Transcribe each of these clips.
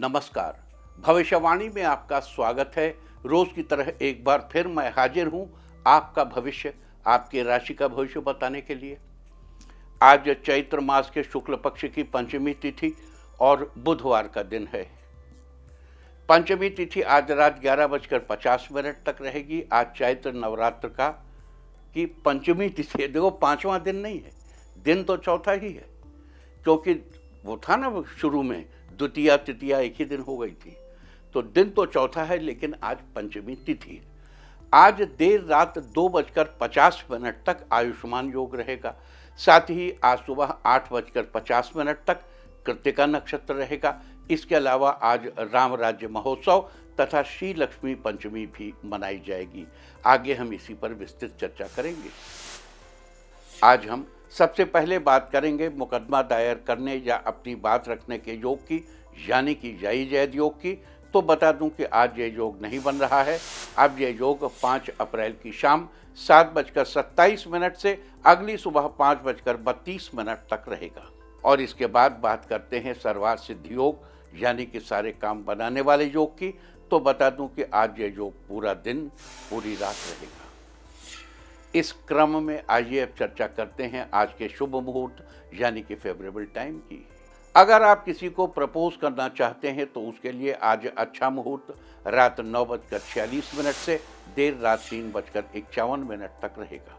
नमस्कार। भविष्यवाणी में आपका स्वागत है। रोज की तरह एक बार फिर मैं हाजिर हूं आपका भविष्य, आपके राशि का भविष्य बताने के लिए। आज चैत्र मास के शुक्ल पक्ष की पंचमी तिथि और बुधवार का दिन है। पंचमी तिथि आज रात 11:50 तक रहेगी। आज चैत्र नवरात्र का की पंचमी तिथि है। देखो, पांचवा दिन नहीं है, दिन तो चौथा ही है, क्योंकि वो था ना शुरू में द्वितीया तृतीया एक ही दिन हो गई थी, तो दिन तो चौथा है, लेकिन आज पंचमी तिथि है। आज देर रात 2:50 तक आयुष्मान योग रहेगा। साथ ही आज सुबह 8:50 तक कृत्तिका नक्षत्र रहेगा। इसके अलावा आज राम राज्य महोत्सव तथा श्री लक्ष्मी पंचमी भी मनाई जाएगी। आगे हम इसी पर विस्तृत चर्चा करेंगे। आज हम सबसे पहले बात करेंगे मुकदमा दायर करने या अपनी बात रखने के योग की, यानी कि जय जैद योग की। तो बता दूं कि आज ये योग नहीं बन रहा है। अब ये योग 5 अप्रैल की शाम 7:27 से अगली सुबह 5:32 तक रहेगा। और इसके बाद बात करते हैं सर्वार्थ सिद्धि योग, यानी कि सारे काम बनाने वाले योग की। तो बता दूं कि आज ये योग पूरा दिन पूरी रात रहेगा। इस क्रम में आइए अब चर्चा करते हैं आज के शुभ मुहूर्त, यानी कि फेवरेबल टाइम की। अगर आप किसी को प्रपोज करना चाहते हैं तो उसके लिए आज अच्छा मुहूर्त रात 9:46 से देर रात 3:51 तक रहेगा।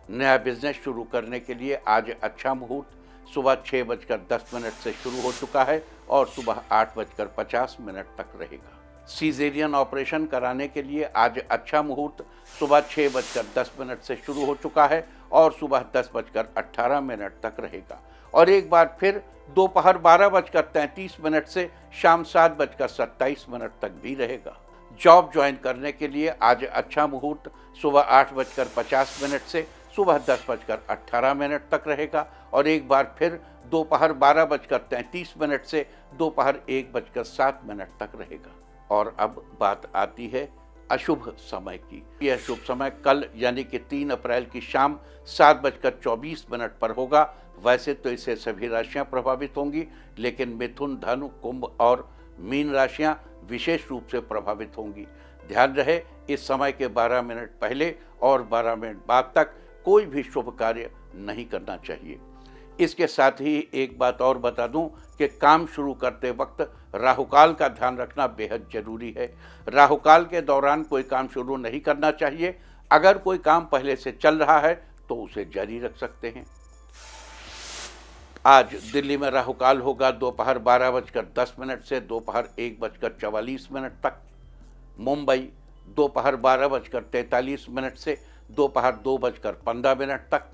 नया बिजनेस शुरू करने के लिए आज अच्छा मुहूर्त सुबह 6:10 से शुरू हो चुका है और सुबह 8:50 तक रहेगा। सीजेरियन ऑपरेशन कराने के लिए आज अच्छा मुहूर्त सुबह 6:10 से शुरू हो चुका है और सुबह 10:18 तक रहेगा। और एक बार फिर दोपहर 12:33 से शाम 7:27 तक भी रहेगा। जॉब ज्वाइन करने के लिए आज अच्छा मुहूर्त सुबह 8:50 से सुबह 10:18 तक रहेगा। और एक बार फिर दोपहर 12:33 से दोपहर 1:07 तक रहेगा। और अब बात आती है अशुभ समय की। यह शुभ समय कल यानी कि 3 अप्रैल की शाम 7:24 पर होगा। वैसे तो इससे सभी राशियां प्रभावित होंगी, लेकिन मिथुन, धनु, कुंभ और मीन राशियां विशेष रूप से प्रभावित होंगी। ध्यान रहे, इस समय के 12 मिनट पहले और 12 मिनट बाद तक कोई भी शुभ कार्य नहीं करना चाहिए। इसके साथ ही एक बात और बता दूं कि काम शुरू करते वक्त राहुकाल का ध्यान रखना बेहद जरूरी है। राहुकाल के दौरान कोई काम शुरू नहीं करना चाहिए। अगर कोई काम पहले से चल रहा है तो उसे जारी रख सकते हैं। आज दिल्ली में राहुकाल होगा दोपहर 12:10 से दोपहर 1:44 तक। मुंबई दोपहर 12:43 से दोपहर 2:15 तक।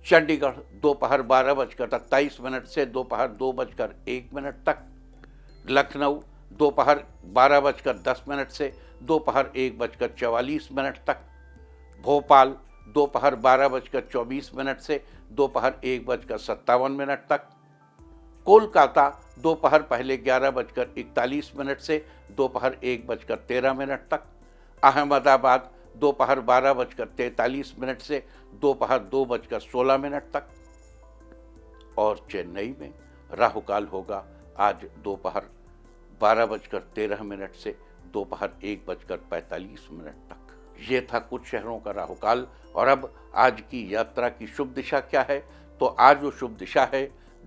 चंडीगढ़ दोपहर 12:27 से दोपहर 2:01 तक। लखनऊ दोपहर 12:10 से दोपहर 1:44 तक। भोपाल दोपहर 12:24 से दोपहर 1:57 तक। कोलकाता दोपहर पहले 11:41 से दोपहर 1:13 तक। अहमदाबाद दोपहर 12:43 से दोपहर 2:16 तक। और चेन्नई में राहुकाल होगा आज दोपहर 12:13 से दोपहर 1:45 तक। ये था कुछ शहरों का राहुकाल। और अब आज की यात्रा की शुभ दिशा क्या है? तो आज वो शुभ दिशा है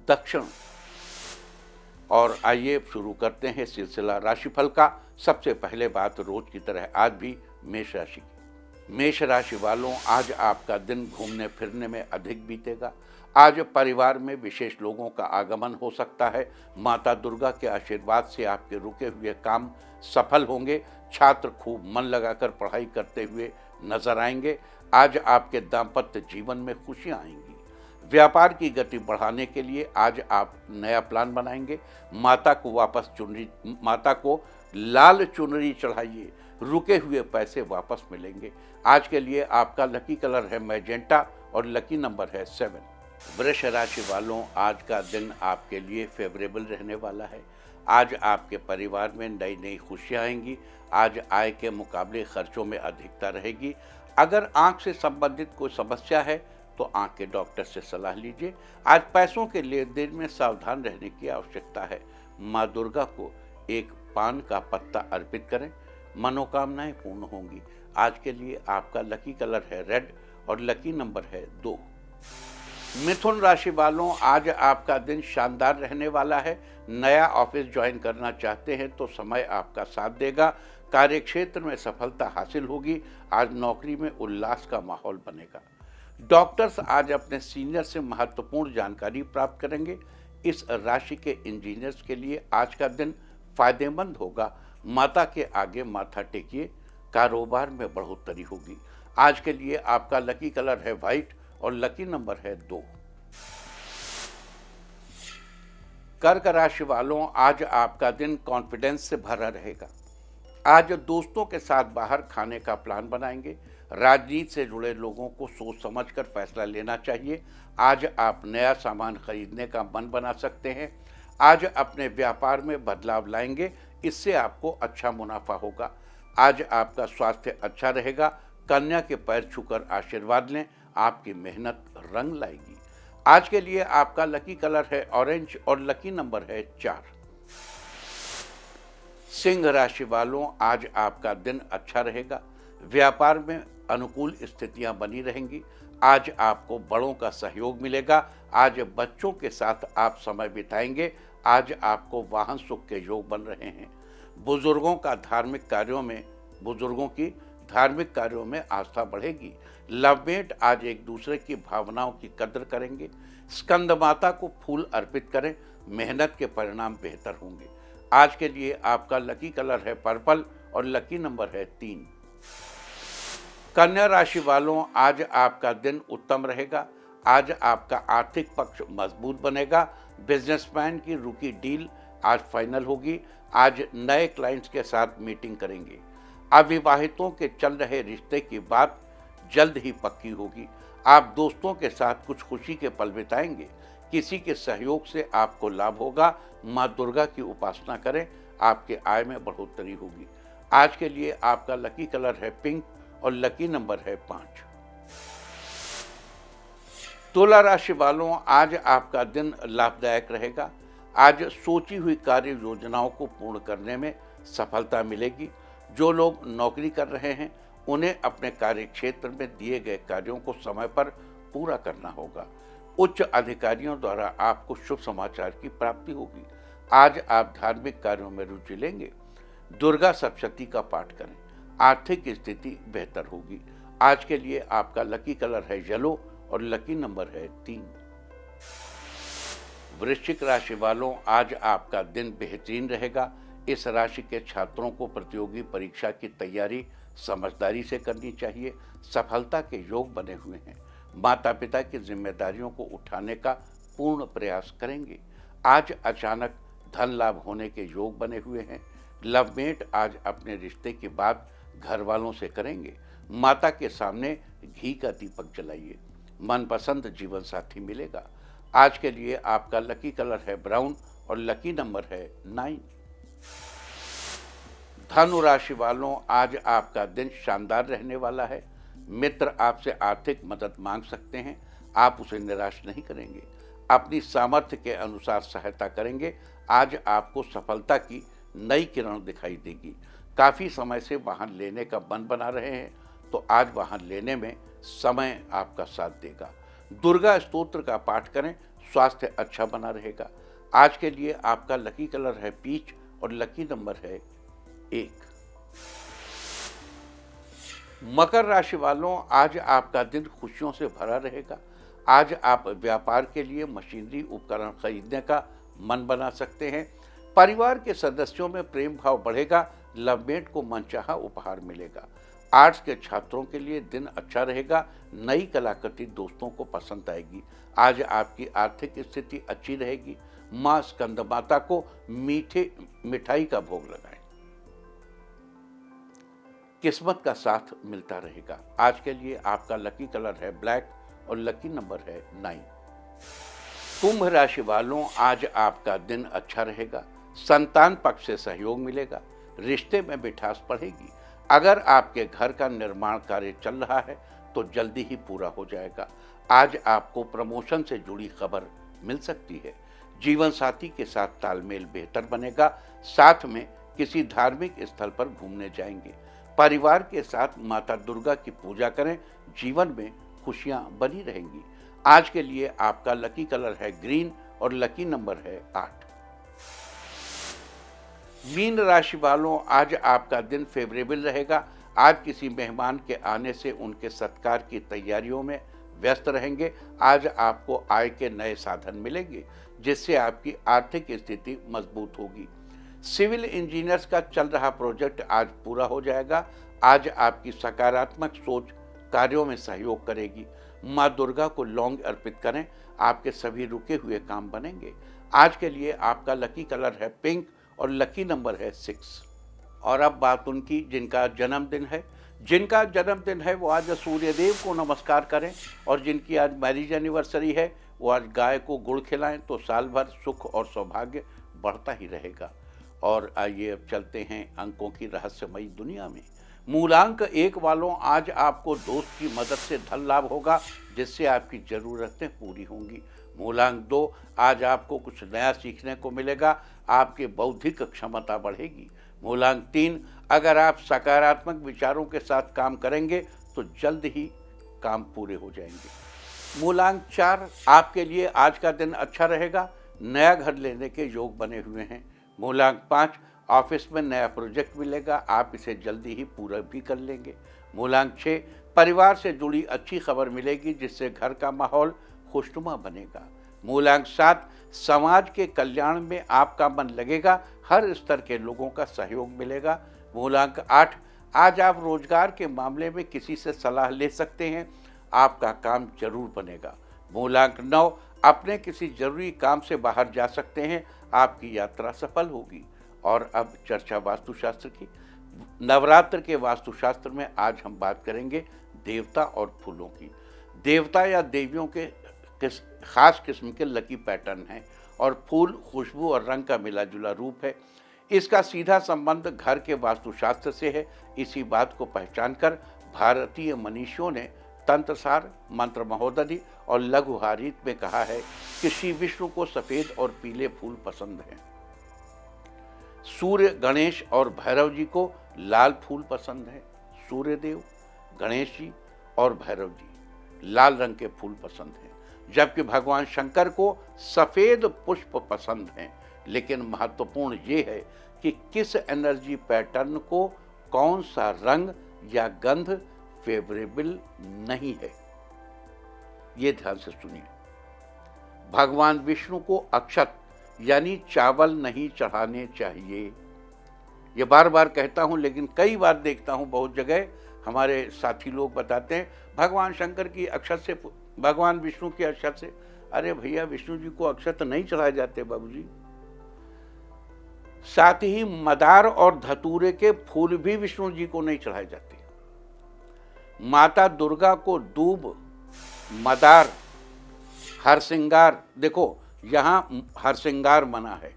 दक्षिण। और आइए शुरू करते हैं सिलसिला राशिफल का। सबसे पहले बात रोज की तरह आज भी मेष राशि की। मेष राशि वालों, आज आपका दिन घूमने फिरने में अधिक बीतेगा। आज परिवार में विशेष लोगों का आगमन हो सकता है। माता दुर्गा के आशीर्वाद से आपके रुके हुए काम सफल होंगे। छात्र खूब मन लगाकर पढ़ाई करते हुए नजर आएंगे। आज आपके दाम्पत्य जीवन में खुशियां आएंगी। व्यापार की गति बढ़ाने के लिए आज आप नया प्लान बनाएंगे। माता को लाल चुनरी चढ़ाइए। रुके हुए पैसे वापस मिलेंगे। आज के लिए आपका लकी कलर है मैजेंटा और लकी नंबर है 7। वृष राशि वालों, आज का दिन आपके लिए फेवरेबल रहने वाला है। आज आपके परिवार में नई नई खुशियां आएंगी। आज आय के मुकाबले खर्चों में अधिकता रहेगी। अगर आंख से संबंधित कोई समस्या है तो आंख के डॉक्टर से सलाह लीजिए। आज पैसों के लेन देन में सावधान रहने की आवश्यकता है। माँ दुर्गा को एक पान का पत्ता अर्पित करें, मनोकामनाएं पूर्ण होंगी। आज के लिए आपका लकी कलर है रेड और लकी नंबर है 2। मिथुन राशि वालों, आज आपका दिन शानदार रहने वाला है। नया ऑफिस ज्वाइन करना चाहते हैं तो समय आपका साथ देगा। कार्यक्षेत्र में सफलता हासिल होगी। आज नौकरी में उल्लास का माहौल बनेगा। डॉक्टर्स आज अपने सीनियर से महत्वपूर्ण जानकारी प्राप्त करेंगे। इस राशि के इंजीनियर्स के लिए आज का दिन फायदेमंद होगा। माता के आगे माथा टेकिए, कारोबार में बढ़ोतरी होगी। आज के लिए आपका लकी कलर है व्हाइट और लकी नंबर है 2। कर्क राशि वालों, आज आपका दिन कॉन्फिडेंस से भरा रहेगा। आज दोस्तों के साथ बाहर खाने का प्लान बनाएंगे। राजनीति से जुड़े लोगों को सोच समझकर फैसला लेना चाहिए। आज आप नया सामान खरीदने का मन बना सकते हैं। आज अपने व्यापार में बदलाव लाएंगे, इससे आपको अच्छा मुनाफा होगा। आज आपका स्वास्थ्य अच्छा रहेगा। कन्या के पैर छूकर आशीर्वाद लें, आपकी मेहनत रंग लाएगी। आज के लिए आपका लकी कलर है ऑरेंज और लकी नंबर है 4। सिंह राशि वालों, आज आपका दिन अच्छा रहेगा। व्यापार में अनुकूल स्थितियां बनी रहेंगी। आज आपको बड़ों का सहयोग मिलेगा। आज बच्चों के साथ आप समय बिताएंगे। आज आपको वाहन सुख के योग बन रहे हैं। बुजुर्गों की धार्मिक कार्यों में आस्था बढ़ेगी। लवमेट आज एक दूसरे की भावनाओं की कद्र करेंगे। स्कंद माता को फूल अर्पित करें, मेहनत के परिणाम बेहतर होंगे। आज के लिए आपका लकी कलर है पर्पल और लकी नंबर है 3। कन्या राशि वालों, आज आपका दिन उत्तम रहेगा। आज आपका आर्थिक पक्ष मजबूत बनेगा। बिजनेसमैन की रुकी डील आज फाइनल होगी। आज नए क्लाइंट्स के साथ मीटिंग करेंगे। अविवाहितों के चल रहे रिश्ते की बात जल्द ही पक्की होगी। आप दोस्तों के साथ कुछ खुशी के पल बिताएंगे। किसी के सहयोग से आपको लाभ होगा। माँ दुर्गा की उपासना करें, आपके आय में बढ़ोतरी होगी। आज के लिए आपका लकी कलर है पिंक और लकी नंबर है 5। तुला राशि वालों, आज आपका दिन लाभदायक रहेगा। आज सोची हुई कार्य योजनाओं को पूर्ण करने में सफलता मिलेगी। जो लोग नौकरी कर रहे हैं उन्हें अपने कार्य क्षेत्र में दिए गए कार्यों को समय पर पूरा करना होगा। उच्च अधिकारियों द्वारा आपको शुभ समाचार की प्राप्ति होगी। आज आप धार्मिक कार्यों में रुचि लेंगे। दुर्गा सप्तशती का पाठ करें, आर्थिक स्थिति बेहतर होगी। आज के लिए आपका लकी कलर है येलो और लकी नंबर है 3। वृश्चिक राशि वालों, आज आपका दिन बेहतरीन रहेगा। इस राशि के छात्रों को प्रतियोगी परीक्षा की तैयारी समझदारी से करनी चाहिए। सफलता के योग बने हुए हैं। माता पिता की जिम्मेदारियों को उठाने का पूर्ण प्रयास करेंगे। आज अचानक धन लाभ होने के योग बने हुए हैं। लवमेट आज अपने रिश्ते की बात घर वालों से करेंगे। माता के सामने घी का दीपक जलाइए। मनपसंद जीवन साथी मिलेगा। आज के लिए आपका लकी कलर है ब्राउन और लकी नंबर है 9। धनु राशि वालों, आज आपका दिन शानदार रहने वाला है। मित्र आपसे आर्थिक मदद मांग सकते हैं। आप उसे निराश नहीं करेंगे। अपनी सामर्थ्य के अनुसार सहायता करेंगे। आज आपको सफलता की नई किरण दिखाई देगी। काफ़ी समय से वाहन लेने का मन बना रहे हैं तो आज वाहन लेने में समय आपका साथ देगा। दुर्गा स्तोत्र का पाठ करें, स्वास्थ्य अच्छा बना रहेगा। आज के लिए आपका लकी कलर है पीच और लकी नंबर है 1। मकर राशि वालों, आज आपका दिन खुशियों से भरा रहेगा। आज आप व्यापार के लिए मशीनरी उपकरण खरीदने का मन बना सकते हैं। परिवार के सदस्यों में प्रेम भाव बढ़ेगा। लवमेट को मनचाहा उपहार मिलेगा। आर्ट्स के छात्रों के लिए दिन अच्छा रहेगा। नई कलाकृति दोस्तों को पसंद आएगी। आज आपकी आर्थिक स्थिति अच्छी रहेगी। माँ स्कंद माता को मिठाई का भोग लगाएं। किस्मत का साथ मिलता रहेगा। आज के लिए आपका लकी कलर है ब्लैक और लकी नंबर है 9। कुंभ राशि वालों, आज आपका दिन अच्छा रहेगा। संतान पक्ष से सहयोग मिलेगा। रिश्ते में मिठास बढ़ेगी। अगर आपके घर का निर्माण कार्य चल रहा है तो जल्दी ही पूरा हो जाएगा। आज आपको प्रमोशन से जुड़ी खबर मिल सकती है। जीवन साथी के साथ तालमेल बेहतर बनेगा। साथ में किसी धार्मिक स्थल पर घूमने जाएंगे। परिवार के साथ माता दुर्गा की पूजा करें, जीवन में खुशियां बनी रहेंगी। आज के लिए आपका लकी कलर है ग्रीन और लकी नंबर है 8। मीन राशि वालों, आज आपका दिन फेवरेबल रहेगा। आज किसी मेहमान के आने से उनके सत्कार की तैयारियों में व्यस्त रहेंगे। आज आपको आय के नए साधन मिलेंगे, जिससे आपकी आर्थिक स्थिति मजबूत होगी। सिविल इंजीनियर्स का चल रहा प्रोजेक्ट आज पूरा हो जाएगा। आज आपकी सकारात्मक सोच कार्यों में सहयोग करेगी। माँ दुर्गा को लौंग अर्पित करें, आपके सभी रुके हुए काम बनेंगे। आज के लिए आपका लकी कलर है पिंक और लकी नंबर है 6। और अब बात उनकी जिनका जन्मदिन है। जिनका जन्मदिन है वो आज सूर्यदेव को नमस्कार करें, और जिनकी आज मैरिज एनिवर्सरी है वो आज गाय को गुड़ खिलाएं, तो साल भर सुख और सौभाग्य बढ़ता ही रहेगा। और आइए अब चलते हैं अंकों की रहस्यमयी दुनिया में। मूलांक 1 वालों, आज आपको दोस्त की मदद से धन लाभ होगा, जिससे आपकी ज़रूरतें पूरी होंगी। मूलांक 2, आज आपको कुछ नया सीखने को मिलेगा, आपकी बौद्धिक क्षमता बढ़ेगी। मूलांक 3, अगर आप सकारात्मक विचारों के साथ काम करेंगे तो जल्द ही काम पूरे हो जाएंगे। मूलांक 4, आपके लिए आज का दिन अच्छा रहेगा, नया घर लेने के योग बने हुए हैं। मूलांक 5, ऑफिस में नया प्रोजेक्ट मिलेगा, आप इसे जल्दी ही पूरा भी कर लेंगे। मूलांक 6, परिवार से जुड़ी अच्छी खबर मिलेगी, जिससे घर का माहौल खुशनुमा बनेगा। मूलांक 7, समाज के कल्याण में आपका मन लगेगा, हर स्तर के लोगों का सहयोग मिलेगा। मूलांक 8, आज आप रोजगार के मामले में किसी से सलाह ले सकते हैं, आपका काम जरूर बनेगा। मूलांक 9, अपने किसी जरूरी काम से बाहर जा सकते हैं, आपकी यात्रा सफल होगी। और अब चर्चा वास्तुशास्त्र की। नवरात्र के वास्तुशास्त्र में आज हम बात करेंगे देवता और फूलों की। देवता या देवियों के खास किस्म के लकी पैटर्न हैं, और फूल खुशबू और रंग का मिला जुला रूप है। इसका सीधा संबंध घर के वास्तुशास्त्र से है। इसी बात को पहचानकर भारतीय मनीषियों ने तंत्रसार, मंत्र महोदधि और लघुहारीत में कहा है कि श्री विष्णु को सफेद और पीले फूल पसंद हैं। सूर्य, गणेश और भैरव जी को लाल फूल पसंद है। सूर्यदेव, गणेश जी और भैरव जी लाल रंग के फूल पसंद हैं, जबकि भगवान शंकर को सफेद पुष्प पसंद हैं। लेकिन महत्वपूर्ण ये है कि किस एनर्जी पैटर्न को कौन सा रंग या गंध फेवरेबल नहीं है, ये ध्यान से सुनिए। भगवान विष्णु को अक्षत यानी चावल नहीं चढ़ाने चाहिए। ये बार बार कहता हूँ, लेकिन कई बार देखता हूँ बहुत जगह हमारे साथी लोग बताते हैं भगवान शंकर की अक्षत से, भगवान विष्णु की अक्षत से। अरे भैया, विष्णु जी को अक्षत नहीं चढ़ाए जाते बाबूजी। साथ ही मदार और धतूरे के फूल भी विष्णु जी को नहीं चढ़ाए जाते। माता दुर्गा को दूब, मदार, हरसिंगार, देखो यहाँ हरसिंगार मना है,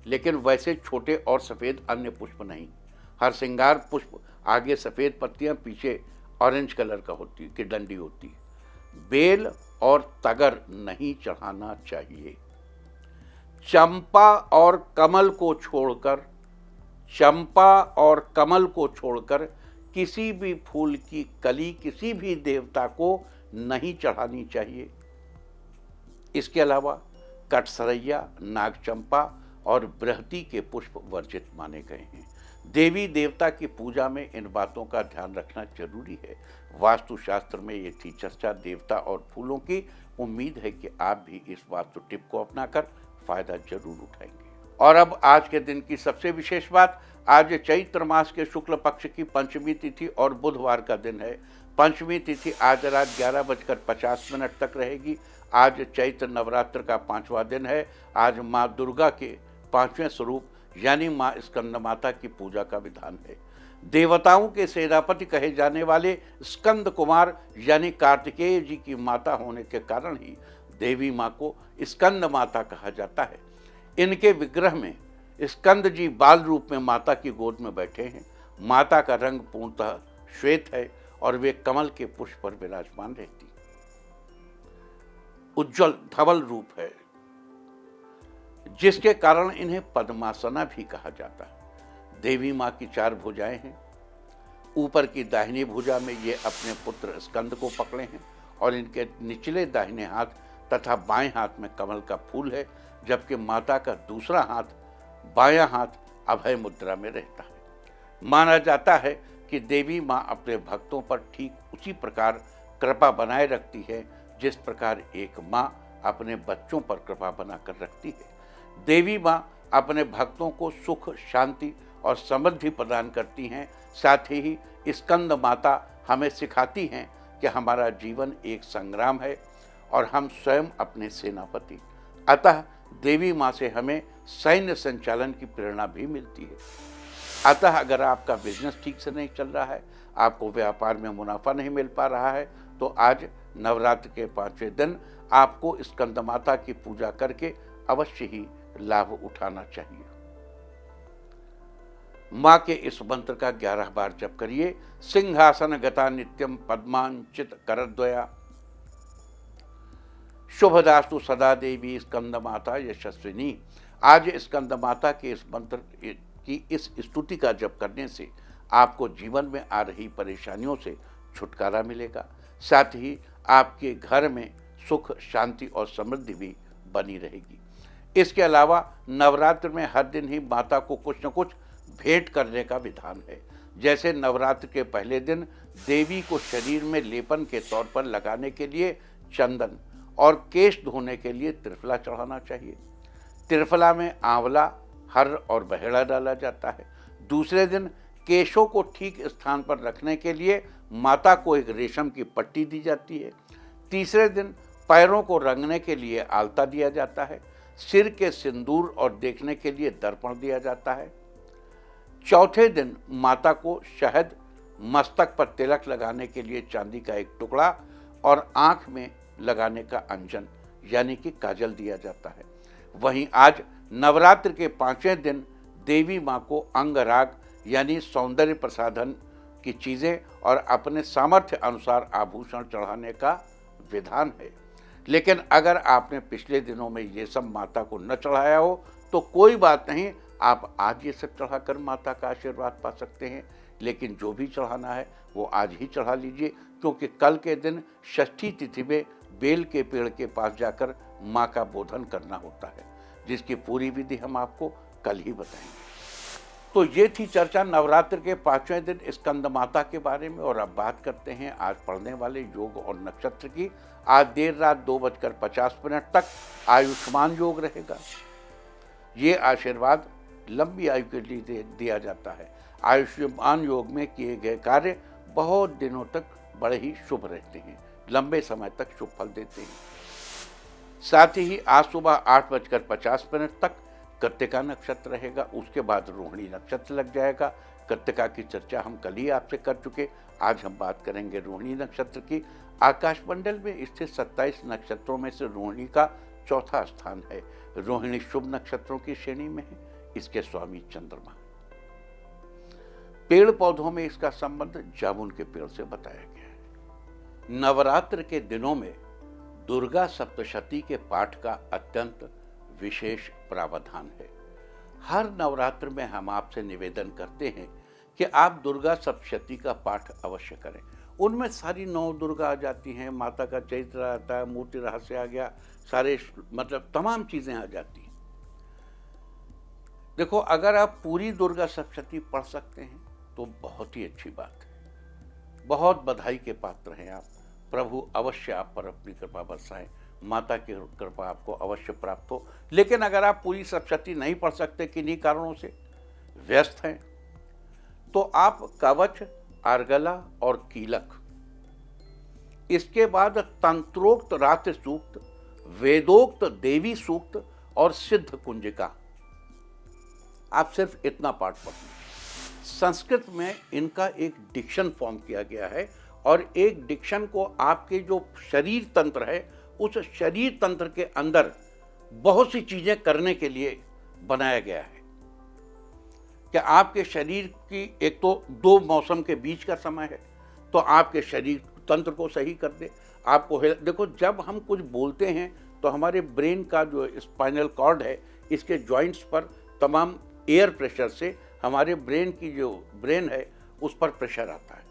लेकिन वैसे छोटे और सफ़ेद अन्य पुष्प नहीं। हरसिंगार पुष्प आगे सफ़ेद पत्तियां, पीछे ऑरेंज कलर का होती की डंडी होती है। बेल और तगर नहीं चढ़ाना चाहिए। चंपा और कमल को छोड़कर, चंपा और कमल को छोड़कर किसी भी फूल की कली किसी भी देवता को नहीं चढ़ानी चाहिए। इसके अलावा कटसरैया, नागचंपा और बृहति के पुष्प वर्जित माने गए हैं। देवी देवता की पूजा में इन बातों का ध्यान रखना जरूरी है। वास्तुशास्त्र में ये थी चर्चा देवता और फूलों की। उम्मीद है कि आप भी इस वास्तु टिप को अपनाकर फायदा जरूर उठाएंगे। और अब आज के दिन की सबसे विशेष बात, आज चैत्र मास के शुक्ल पक्ष की पंचमी तिथि और बुधवार का दिन है। पंचमी तिथि आज रात 11:50 तक रहेगी। आज चैत्र नवरात्र का 5वां दिन है। आज माँ दुर्गा के 5वें स्वरूप यानी माँ स्कंद माता की पूजा का विधान है। देवताओं के सेनापति कहे जाने वाले स्कंद कुमार यानी कार्तिकेय जी की माता होने के कारण ही देवी माँ को स्कंद माता कहा जाता है। इनके विग्रह में स्कंद जी बाल रूप में माता की गोद में बैठे हैं। माता का रंग पूर्णतः श्वेत है और वे कमल के पुष्प पर विराजमान रहती। उज्जवल धवल रूप है। जिसके कारण इन्हें पद्मासना भी कहा जाता है। देवी माँ की 4 भुजाएं हैं। ऊपर की दाहिनी भुजा में ये अपने पुत्र स्कंद को पकड़े हैं और इनके निचले दाहिने हाथ तथा बाएं हाथ में कमल का फूल है, जबकि माता का दूसरा हाथ, बायां हाथ अभय मुद्रा में रहता है। माना जाता है कि देवी माँ अपने भक्तों पर ठीक उसी प्रकार कृपा बनाए रखती है जिस प्रकार एक माँ अपने बच्चों पर कृपा बनाकर रखती है। देवी माँ अपने भक्तों को सुख, शांति और समृद्धि प्रदान करती हैं। साथ ही स्कंद माता हमें सिखाती हैं कि हमारा जीवन एक संग्राम है और हम स्वयं अपने सेनापति। अतः देवी माँ से हमें सैन्य संचालन की प्रेरणा भी मिलती है। अतः अगर आपका बिजनेस ठीक से नहीं चल रहा है, आपको व्यापार में मुनाफा नहीं मिल पा रहा है, तो आज नवरात्र के 5वें दिन आपको स्कंद माता की पूजा करके अवश्य ही लाभ उठाना चाहिए। माँ के इस मंत्र का 11 बार जप करिए। सिंहासन गता नित्यम पद्मांचित करद्वया, शुभदास्तु सदा देवी स्कंद माता यशस्विनी। आज स्कंद माता के इस मंत्र की इस स्तुति का जप करने से आपको जीवन में आ रही परेशानियों से छुटकारा मिलेगा। साथ ही आपके घर में सुख, शांति और समृद्धि भी बनी रहेगी। इसके अलावा नवरात्र में हर दिन ही माता को कुछ न कुछ भेंट करने का विधान है। जैसे नवरात्र के पहले दिन देवी को शरीर में लेपन के तौर पर लगाने के लिए चंदन और केश धोने के लिए त्रिफला चढ़ाना चाहिए। त्रिफला में आंवला, हर और बहेड़ा डाला जाता है। दूसरे दिन केशों को ठीक स्थान पर रखने के लिए माता को एक रेशम की पट्टी दी जाती है। तीसरे दिन पैरों को रंगने के लिए आलता दिया जाता है। सिर के सिंदूर और देखने के लिए दर्पण दिया जाता है। चौथे दिन माता को शहद, मस्तक पर तिलक लगाने के लिए चांदी का एक टुकड़ा और आंख में लगाने का अंजन यानी कि काजल दिया जाता है। वहीं आज नवरात्र के 5वें दिन देवी माँ को अंगराग यानी सौंदर्य प्रसाधन की चीज़ें और अपने सामर्थ्य अनुसार आभूषण चढ़ाने का विधान है। लेकिन अगर आपने पिछले दिनों में ये सब माता को न चढ़ाया हो तो कोई बात नहीं, आप आज ये सब चढ़ाकर माता का आशीर्वाद पा सकते हैं। लेकिन जो भी चढ़ाना है वो आज ही चढ़ा लीजिए, क्योंकि कल के दिन षष्ठी तिथि में बेल के पेड़ के पास जाकर माँ का बोधन करना होता है, जिसकी पूरी विधि हम आपको कल ही बताएंगे। तो ये थी चर्चा नवरात्र के 5वें दिन स्कंद माता के बारे में। और अब बात करते हैं आज पढ़ने वाले योग और नक्षत्र की। आज देर रात 2:50 तक आयुष्मान योग रहेगा। ये आशीर्वाद लंबी आयु के लिए दिया जाता है। आयुष्मान योग में किए गए कार्य बहुत दिनों तक बड़े ही शुभ रहते हैं, लंबे समय तक शुभ फल देते हैं। साथ ही आज सुबह 8:50 तक कृत्तिका नक्षत्र रहेगा। उसके बाद रोहिणी नक्षत्र लग जाएगा। कृत्तिका की चर्चा हम कल ही आपसे कर चुके। आज हम बात करेंगे रोहिणी नक्षत्र की। आकाशमंडल में स्थित 27 नक्षत्रों में से रोहिणी का चौथा स्थान है। रोहिणी शुभ नक्षत्रों की श्रेणी में है। इसके स्वामी चंद्रमा। पेड़ पौधों में इसका संबंध जामुन के पेड़ से बताया गया है। नवरात्र के दिनों में दुर्गा सप्तशती के पाठ का अत्यंत विशेष प्रावधान है। हर नवरात्र में हम आपसे निवेदन करते हैं कि आप दुर्गा सप्तशती का पाठ अवश्य करें। उनमें सारी 9 दुर्गा आ जाती हैं, माता का चरित्र आता है, मूर्ति रहस्य आ गया, सारे तमाम चीजें आ जाती हैं। देखो, अगर आप पूरी दुर्गा सप्तशती पढ़ सकते हैं तो बहुत ही अच्छी बात है। बहुत बधाई के पात्र हैं आप। प्रभु अवश्य आप पर अपनी कृपा बरसाएं, माता की कृपा आपको अवश्य प्राप्त हो। लेकिन अगर आप पूरी सप्तशती नहीं पढ़ सकते, किन्हीं कारणों से व्यस्त हैं, तो आप कवच, अर्गला और कीलक, इसके बाद तंत्रोक्त रात्रि सूक्त, वेदोक्त देवी सूक्त और सिद्ध कुंजिका, आप सिर्फ इतना पाठ पढ़ें। संस्कृत में इनका एक डिक्शन फॉर्म किया गया है और एक डिक्शन को आपके जो शरीर तंत्र है उस शरीर तंत्र के अंदर बहुत सी चीजें करने के लिए बनाया गया है। कि आपके शरीर की एक तो 2 मौसम के बीच का समय है, तो आपके शरीर तंत्र को सही कर दे। आपको देखो, जब हम कुछ बोलते हैं तो हमारे ब्रेन का जो स्पाइनल कॉर्ड है इसके जॉइंट्स पर तमाम एयर प्रेशर से हमारे ब्रेन की जो ब्रेन है उस पर प्रेशर आता है।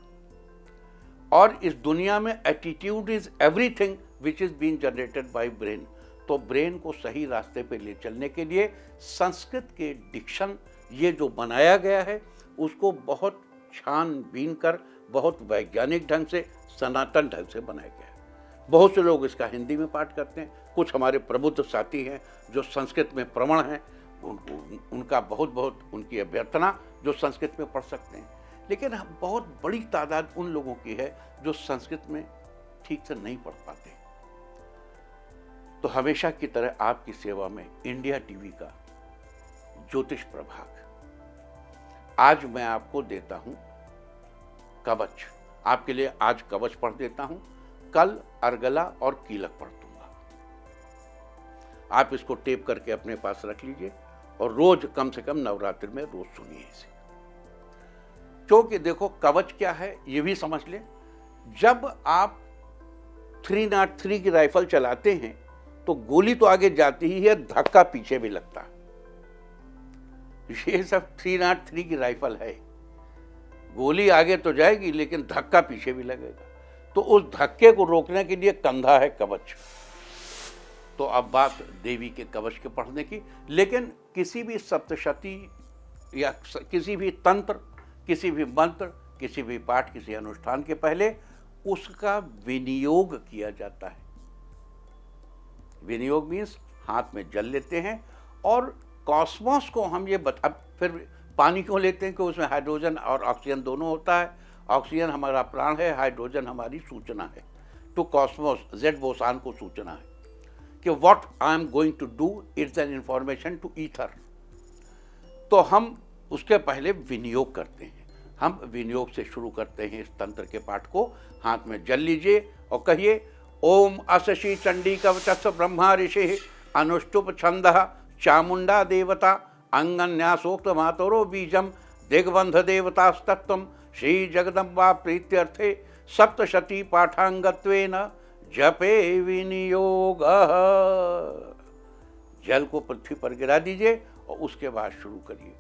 और इस दुनिया में attitude is everything which is being generated by brain. तो ब्रेन को सही रास्ते पे ले चलने के लिए संस्कृत के डिक्शन ये जो बनाया गया है उसको बहुत छानबीन कर बहुत वैज्ञानिक ढंग से सनातन ढंग से बनाया गया है। बहुत से लोग इसका हिंदी में पाठ करते हैं, कुछ हमारे प्रबुद्ध साथी हैं जो संस्कृत में प्रवण हैं, उनका बहुत बहुत उनकी अभ्यर्थना जो संस्कृत में पढ़ सकते हैं। लेकिन बहुत बड़ी तादाद उन लोगों की है जो संस्कृत में ठीक से नहीं पढ़ पाते। तो हमेशा की तरह आपकी सेवा में इंडिया टीवी का ज्योतिष प्रभाग, आज मैं आपको देता हूं कवच। आपके लिए आज कवच पढ़ देता हूं, कल अर्गला और कीलक पढ़ दूंगा। आप इसको टेप करके अपने पास रख लीजिए और रोज कम से कम नवरात्रि में रोज सुनिए इसे। क्योंकि देखो कवच क्या है ये भी समझ लें। जब आप 303 की राइफल चलाते हैं तो गोली तो आगे जाती ही है, धक्का पीछे भी लगता है। ये सब 303 की राइफल है, गोली आगे तो जाएगी लेकिन धक्का पीछे भी लगेगा। तो उस धक्के को रोकने के लिए कंधा है कवच। तो अब बात देवी के कवच के पढ़ने की। लेकिन किसी भी सप्तशती या किसी भी तंत्र, किसी भी मंत्र, किसी भी पाठ, किसी अनुष्ठान के पहले उसका विनियोग किया जाता है। विनियोग मीन्स हाथ में जल लेते हैं और कॉस्मोस को हम ये अब फिर पानी क्यों लेते हैं कि उसमें हाइड्रोजन और ऑक्सीजन दोनों होता है। ऑक्सीजन हमारा प्राण है, हाइड्रोजन हमारी सूचना है। टू कॉस्मोस, जेड बोसान को सूचना है कि what I am going to do it's an information to either. तो हम उसके पहले विनियोग करते हैं। हम विनियोग से शुरू करते हैं इस तंत्र के पाठ को। हाथ में जल लीजिए और कहिए ओम असशी चंडी कवचस्स ब्रह्मा ऋषि अनुष्टुप छंदः चामुंडा देवता अंगन्यासोक्त मातरो बीजम दिग्बंध देवतास्तत्वम श्री जगदम्बा प्रीत्यर्थे सप्तशती पाठांगत्वेन जपे विनियोग। जल को पृथ्वी पर गिरा दीजिए और उसके बाद शुरू करिए।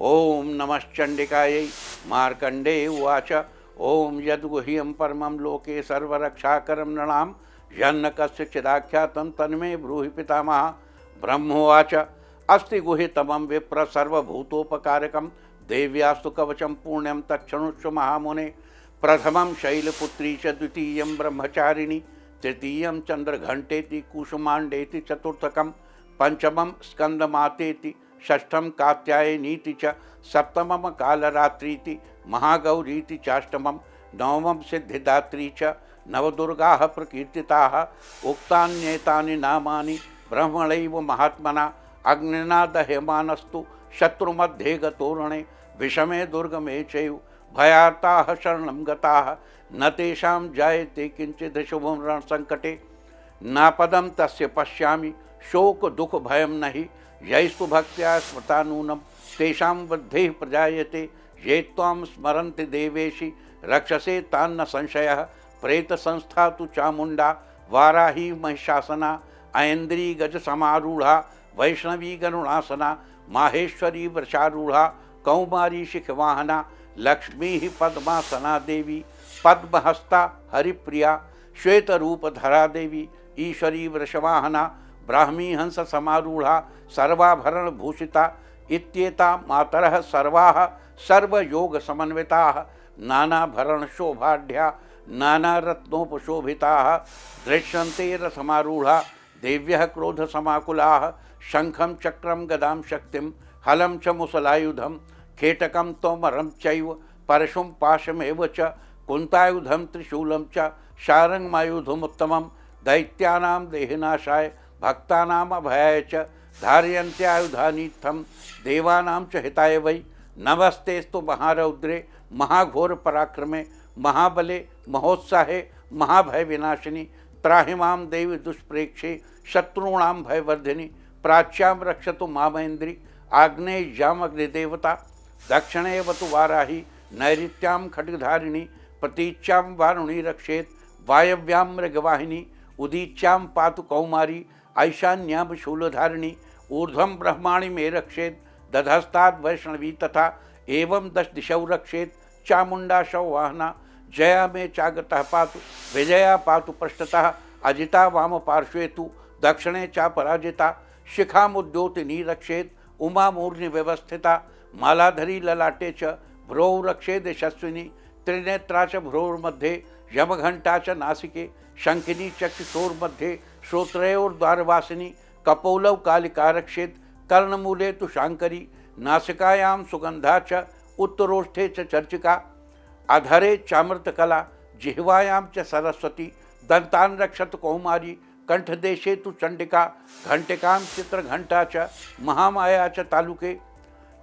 ओम नमश्चंडिकायै मार्कंडे उवाच ओम यद्गुह्यं परमं लोके सर्वरक्षाकरं नृणां यन्न कस्यचिदाख्यातं तन्मे ब्रूहि पितामह। ब्रह्मोवाच अस्ति गुह्यतमं विप्र सर्वभूतोपकारकं देव्यास्तु कवचं पुण्यं तच्छृणुष्व महामुने। प्रथमं शैलपुत्री च द्वितीयं ब्रह्मचारिणी तृतीयं चंद्रघंटेति कुसुमांडेति चतुर्थकं पंचमं स्कंदमातेति षष्ठं कात्यायनीति च सप्तमं कालरात्रीति महागौरीति चाष्टमं नवमं सिद्धिदात्री च नवदुर्गाः प्रकीर्तिताः। उक्तान्येतानि नामानि ब्रह्मणैव महात्मना अग्निना दह्यमानस्तु शत्रुमध्ये गतोरणे विषमे दुर्गमे चैव भयार्ताः शरणं गताः न तेषां जायते किंचित् शुभं रणसंकटे। नापदं तस्य पश्यामि शोक दुख भयं नहि यैस्तु भक्त्या स्मृता नूनं तेषां वृद्धिः प्रजायते। ये त्वां स्मरन्ति देवेशि रक्षसे तान्न संशयः। प्रेत संस्था तु चामुंडा वाराही महिषासना ऐन्द्री गज समारूढ़ा वैष्णवी गरुणासना माहेश्वरी वृषारूढ़ा कौमारी शिखवाहना लक्ष्मी पद्मासना देवी पद्महस्ता हरिप्रिया श्वेत रूप धरा देवी ईश्वरी वृषवाहना ब्राह्मी हंस समारूढ़ा सर्वाभरण भूषिता इत्येता मातरः सर्वाः सर्वयोग समन्विताः नानाभरण शोभाढ्या नानारत्नोपशोभिताः दृश्यन्ते रसमारूढ़ा देव्यः क्रोध समाकुलाः शंखं चक्रं गदां शक्तिं हलं च मुसलायुधं खेटकं तोमरं चैव परशुं पाशमेव च कुन्तायुधं त्रिशूलं च शारङ्गमायुधमुत्तमं दैत्यानां देहनाशाय भक्तानाम् अभयाय च धारयन्त्यायुधानीत्थं देवानां च हिताय वै। नमस्तेस्तु महारौद्रे महाघोर पराक्रमे महाबले महोत्साहे महाभय विनाशिनी त्राहि मां देवी दुष्प्रेक्षे शत्रूणां भयवर्धिनी प्राच्यां रक्षतु मामेन्द्री आग्नेय्याम् अग्निदेवता दक्षिणे वतु वाराही नैऋत्यां खड्गधारिणी प्रतीच्यां वारुणी रक्षेत् वायव्यां मृगवाहिनी उदीच्यां पातु कौमारी ऐशान्यां शूलधारिणी ऊर्ध्वं ब्रह्माणि मे रक्षेत् दधस्ताद् वैष्णवी तथा एवं 10 दिशौ रक्षेत् चामुंडा वाहना जया मे चागतः पातु विजया पातु पृष्ठतः अजिता वाम पार्श्वे तु दक्षिणे चा पराजिता शिखामुद्योतिनी रक्षेत् उमा मूर्नि व्यवस्थिता मालाधरी ललाटे च भ्रौ रक्षेत् यशस्विनी त्रिनेत्रा च भ्रोर्मध्ये यमघंटा च नासिके शंखिनी चक्षुषोर्मध्ये श्रोत्रयोर्द्वारवासिनी कपोलौ कालिका रक्षेत् कर्णमूले तु शांकरी नासिकायां सुगंधा च उत्तरोष्ठे च चर्चिका अधरे चामृतकला जिह्वायां च सरस्वती दंतान् रक्षत कौमारी कंठदेशे तु चंडिका घंटिकां चित्रघंटा च महामाया च तालुके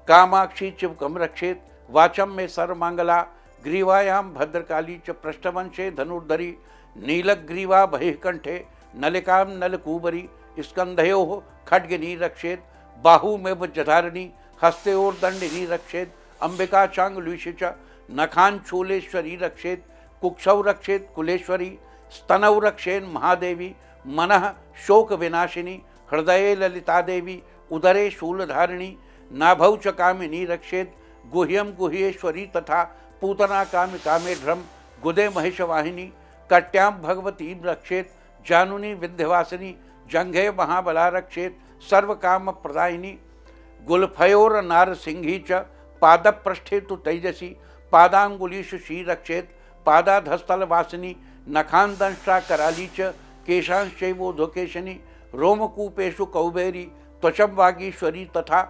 कामाक्षी चिवकम रक्षेत् वाचम में सर्वमंगला ग्रीवायां भद्रकाली च पृष्ठवंशे धनुर्धरी नीलग्रीवा बहिःकंठे नलिकां नलकूबरी स्कंधयोः खड्गिनी रक्षेत् बाहू में वज्रधारिणी हस्तेर्दंडिनी रक्षेत् अंबिका चांगुलीषि च नखांचूलेश्वरी रक्षेत् कुक्षौ रक्षेत् कुलेश्वरी स्तनौ रक्षेन् महादेवी मनः शोक विनाशिनी हृदये ललिता देवी उदरे शूलधारिणी नाभौ च कामिनी रक्षेत् गुह्यं गुह्येश्वरी तथा पूतना कामिकामेढ्रम गुदे महिषवाहिनी कट्यां भगवती रक्षेत् जानुनी विंध्यवासिनी जंघे महाबला रक्षेत् सर्वकाम प्रदायिनी गुल्फयोर नारसिंही च पादपृष्ठे तु तेजसी पादांगुलीषु श्रीरक्षेत् पादाधस्थलवासिनी नखांदंष्टा कराली च केशांश्चैवोधकेशनी रोमकूपेषु कौबेरी त्वचं वागीश्वरी तथा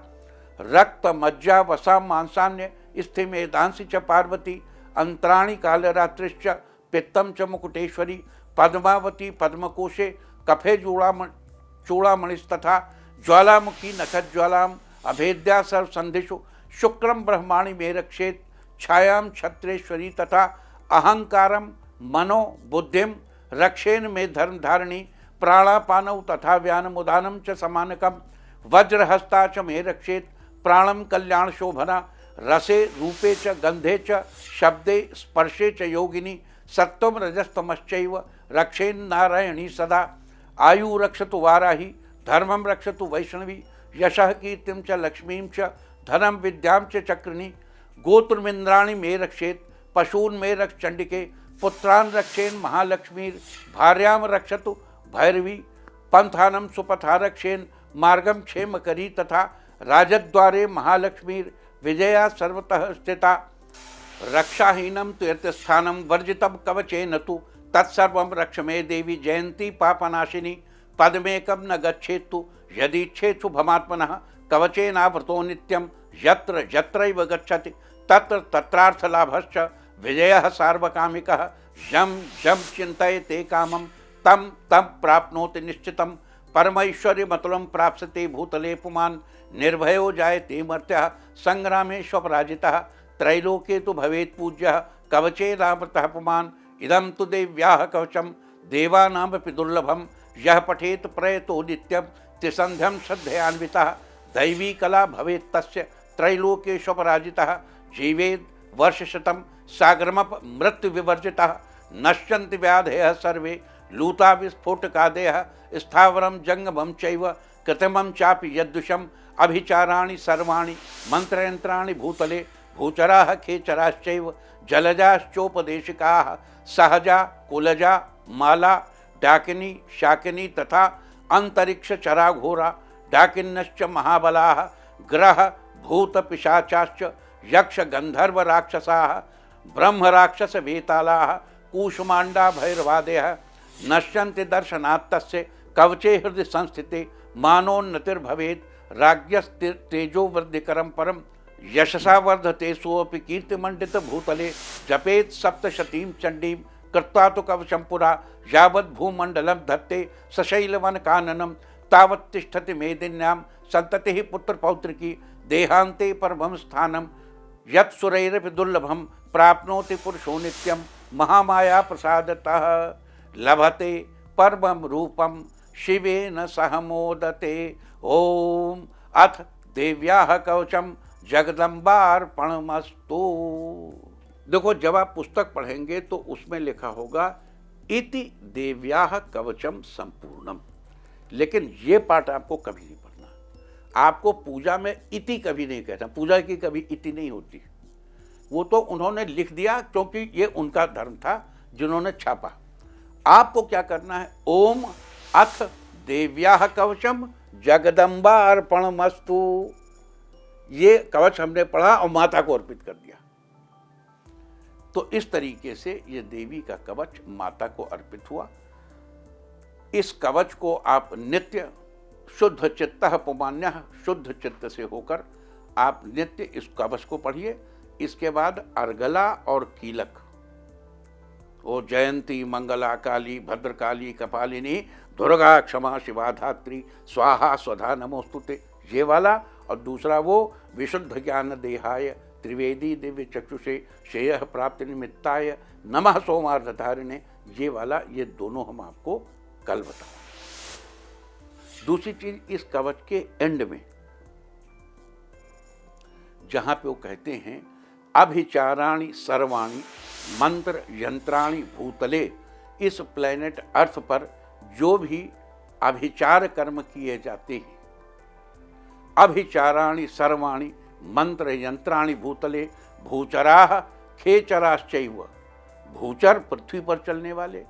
रक्त मज्जा वसा मांसान्य स्थिमेदांसि च पार्वती अंतराणि कालरात्रिश्च पित्तं च मुकुटेश्वरी पद्मावती पद्मकोशे कफे चूड़ामणिस्तथा ज्वालामुखी नखज्वालाम् अभेद्या सर्वसंधिषु शुक्रम ब्रह्माणि मे रक्षेत् छायां छत्रेश्वरी तथा अहंकारं मनो बुद्धिं रक्षेन मे धर्मधारिणी प्राणापानौ तथा व्यानमुदानं च समानकं वज्रहस्ता च मे रक्षेत् प्राणं कल्याण शोभना रसे रूपे च गंधे च शब्दे स्पर्शे च योगिनी सत्वं रजस्तमश्चैव रक्षेन् नारायणी सदा आयु रक्षतु वाराही धर्मं रक्षतु वैष्णवी यशः कीर्तिं च लक्ष्मीं च धनं विद्यां च चक्रिणी गोत्रमिन्द्राणि मे रक्षेत् पशून् मे रक्ष चंडिके पुत्रान् रक्षेन् महालक्ष्मीर् भार्यां रक्षतु भैरवी पंथानं सुपथा रक्षेन् मार्गं क्षेमकरी तथा राजद्वारे महालक्ष्मीर् विजया सर्वतः स्थिता रक्षाहीनं तु यतस्थानं वर्जितं कवचेन तु तत्सर्वं रक्ष मे देवी जयंती पापनाशिनी पद्मेकं न गच्छेत्तु यदीच्छेत्सु भमात्मनः कवचेनावृतो नित्यं यत्र यत्रैव गच्छति तत्र तत्रार्थलाभश्च विजयः सार्वकामिकः यं यं चिन्तयते कामं तं तं प्राप्नोति निश्चितं परमैश्वर्यमतुलं प्राप्स्यते भूतले पुमान् निर्भयो जायते मर्त्यः संग्रामे स्वपराजितः त्रैलोके तु भवेत् पूज्यः कवचेनावृतः पुमान् इदं तु देव्याः कवचं देवानामपि दुर्लभं यः पठेत् प्रयतो नित्यं त्रिसन्ध्यं श्रद्धयान्वितः दैवी कला भवेत् तस्य त्रैलोके स्वपराजितः जीवेद् वर्षशतं सागरमप मृत्युविवर्जितः नश्यन्ति व्याधयः सर्वे लूता विस्फोटकादयः स्थावरं जंगमं चैव कृत्रिमं चापि यद्दुषम् अभिचाराणि सर्वाणि मंत्रयंत्राणि भूतले भूचराः खेचराश्चैव जलजाश्चोपदेशिकाः सहजा कुलजा माला डाकिनी शाकिनी तथा अंतरिक्ष चराघोरा डाकिन्यश्च महाबलाः ग्रह भूत पिशाचाश्च यक्ष गंधर्व राक्षसाः ब्रह्म राक्षस वेतालाः कूष्मांडा भैरवादयः नश्यन्ति दर्शनात् तस्य कवचे हृदय संस्थिते मानोन्नतिर्भवेत् राज्ञस्तेजो वृद्धिकरं परम यशसा वर्धते सोऽपि कीर्तिमंडित भूतले जपेत् सप्तशतीं चंडीं कृत्वा तु कवचं पुरा यावत् भूमंडलं धत्ते सशैलवन काननं तावत् तिष्ठति मेदिन्यां संततिः पुत्रपौत्रिकी देहान्ते परमं स्थानं यत् सुरैरपि दुर्लभं प्राप्नोति पुरुषो नित्यं महामाया प्रसादतः लभते परमं रूपं शिवेन सह मोदते। ओम अथ देव्याः कवचम जगदम्बार्पणमस्तु। देखो, जब आप पुस्तक पढ़ेंगे तो उसमें लिखा होगा इति देव्याः कवचम संपूर्णम, लेकिन ये पाठ आपको कभी नहीं पढ़ना। आपको पूजा में इति कभी नहीं कहना, पूजा की कभी इति नहीं होती। वो तो उन्होंने लिख दिया क्योंकि ये उनका धर्म था जिन्होंने छापा। आपको क्या करना है, ओम अथ देव्याः कवचम जगदम्बा अर्पणमस्तु, ये कवच हमने पढ़ा और माता को अर्पित कर दिया। तो इस तरीके से ये देवी का कवच माता को अर्पित हुआ। इस कवच को आप नित्य शुद्ध चित्तः पुमान्यः, शुद्ध चित्त से होकर आप नित्य इस कवच को पढ़िए। इसके बाद अर्गला और कीलक, ओ जयंती मंगला काली भद्रकाली कपालिनी दुर्गा क्षमा शिवा धात्री स्वाहा स्वधा नमोस्तुते, ये वाला। और दूसरा वो विशुद्ध ज्ञान देहाय त्रिवेदी दिव्य चक्षुषे श्रेयः प्राप्ति निमित्ताय नमः सोमार्धधारिणे, ये वाला। ये दोनों हम आपको कल बताएं। दूसरी चीज, इस कवच के एंड में जहां पे वो कहते हैं अभिचाराणि सर्वाणि मंत्र यंत्राणि भूतले, इस प्लेनेट अर्थ पर जो भी अभिचार कर्म किए जाते हैं, अभिचाराणि सर्वाणि मंत्र यंत्राणि भूतले भूचराः खेचराश्चैव, भूचर पृथ्वी पर चलने वाले,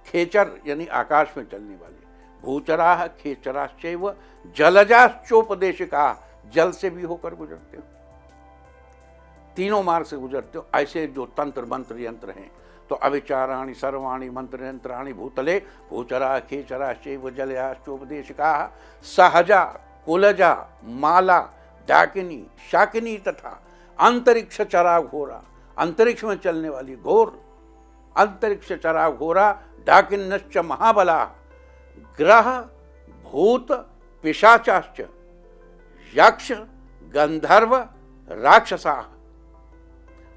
खेचर यानी आकाश में चलने वाले, भूचराः खेचराश्चैव जलजाश्चोपदेशिका, जल से भी होकर गुजरते हो, तीनों मार्ग से गुजरते हो। ऐसे जो तंत्र मंत्र यंत्र हैं, तो अभिचाराणि सर्वाणि मंत्र यंत्राणि भूतले भूचरा खेचराश्चैव जलजाश्चोपदेशिका सहजा कुलजा माला डाकिनी शाकिनी तथा अंतरिक्ष चरा घोरा, अंतरिक्ष में चलने वाली घोर, अंतरिक्ष चरा घोरा डाकिन्नश्च महाबला ग्रह भूत पिशाचाश्च यक्ष गंधर्व राक्षसा।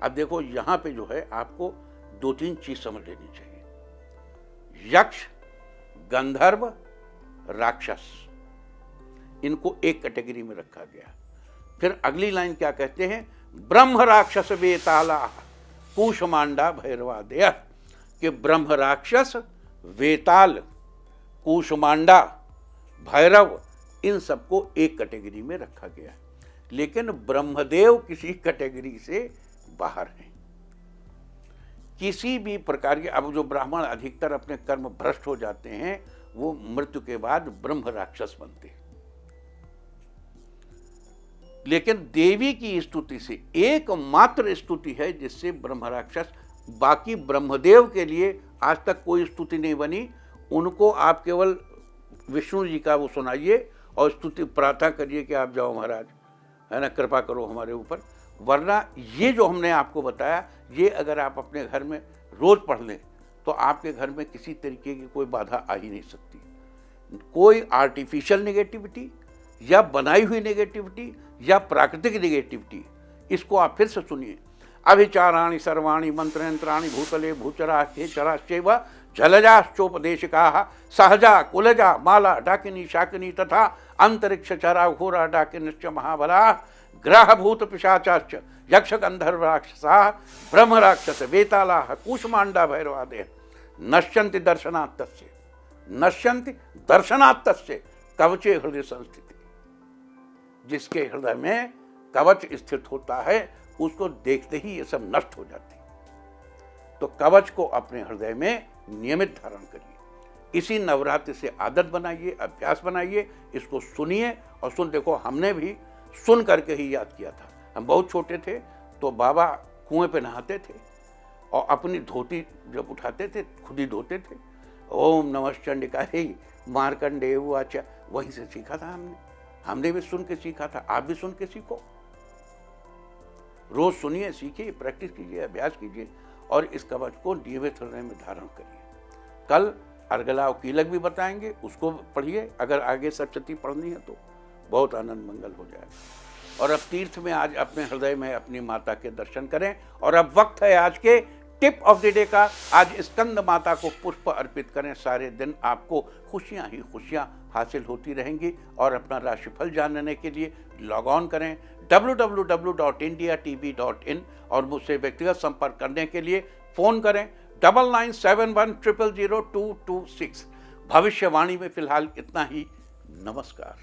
अब देखो यहां पे जो है आपको दो तीन चीज समझ लेनी चाहिए। यक्ष गंधर्व राक्षस, इनको एक कैटेगरी में रखा गया। फिर अगली लाइन क्या कहते हैं, ब्रह्म राक्षस वेताला कूष्मांडा भैरवादय, कि ब्रह्म राक्षस वेताल कूष्मांडा भैरव, इन सबको एक कैटेगरी में रखा गया है। लेकिन ब्रह्मदेव किसी कैटेगरी से बाहर हैं। किसी भी प्रकार के, अब जो ब्राह्मण अधिकतर अपने कर्म भ्रष्ट हो जाते हैं, वो मृत्यु के बाद ब्रह्म राक्षस बनते हैं। लेकिन देवी की स्तुति से एकमात्र स्तुति है जिससे ब्रह्म राक्षस, बाकी ब्रह्मदेव के लिए आज तक कोई स्तुति नहीं बनी। उनको आप केवल विष्णु जी का वो सुनाइए और स्तुति प्रार्थना करिए कि आप जाओ महाराज, है ना, कृपा करो हमारे ऊपर। वरना ये जो हमने आपको बताया, ये अगर आप अपने घर में रोज पढ़ लें तो आपके घर में किसी तरीके की कोई बाधा आ ही नहीं सकती। कोई आर्टिफिशियल नेगेटिविटी या बनाई हुई नेगेटिविटी या प्राकृतिक नेगेटिविटी, इसको आप फिर से सुनिए। अभिचाराणि सर्वाणि मंत्र यंत्राणि भूतले भूचरा खेचराश्चैव जलजाश्चोपदेशिकाः सहजा कुलजा माला डाकिनी शाकिनी तथा अंतरिक्ष चरा घोरा डाकिनश्च महाबला ग्रह भूत पिशाचाश्च यक्ष गंधर्व राक्षसाः ब्रह्म राक्षस वेतालाः कूष्मांडा भैरवादयः नश्यन्ति दर्शनात्तस्य, नश्यन्ति दर्शनात्तस्य कवचे हृदय संस्थिति। जिसके हृदय में कवच स्थित होता है उसको देखते ही ये सब नष्ट हो जाते हैं। तो कवच को अपने हृदय में नियमित धारण करिए। इसी नवरात्रि से आदत बनाइए, अभ्यास बनाइए, इसको सुनिए और देखो हमने भी सुन करके ही याद किया था। हम बहुत छोटे थे तो बाबा कुएं पे नहाते थे और अपनी धोती जब उठाते थे खुद ही धोते थे। ओम नमः चंडिकायै मार्कंडेय उवाच, वहीं से सीखा था हमने भी सुन के सीखा था। आप भी सुन के सीखो, रोज सुनिए, सीखिए, प्रैक्टिस कीजिए, अभ्यास कीजिए और इस कवच को नियमित हृदय में धारण करिए। कल अर्गला और कीलक भी बताएंगे, उसको पढ़िए। अगर आगे सप्तशती पढ़नी है तो बहुत आनंद मंगल हो जाएगा। और अब तीर्थ में आज अपने हृदय में अपनी माता के दर्शन करें। और अब वक्त है आज के टिप ऑफ ड डे का। आज स्कंद माता को पुष्प अर्पित करें। सारे दिन आपको खुशियां ही खुशियां हासिल होती रहेंगी। और अपना राशिफल जानने के लिए लॉग ऑन करें www.indiatv.in और मुझसे व्यक्तिगत संपर्क करने के लिए फ़ोन करें 9971000226। भविष्यवाणी में फिलहाल इतना ही। नमस्कार।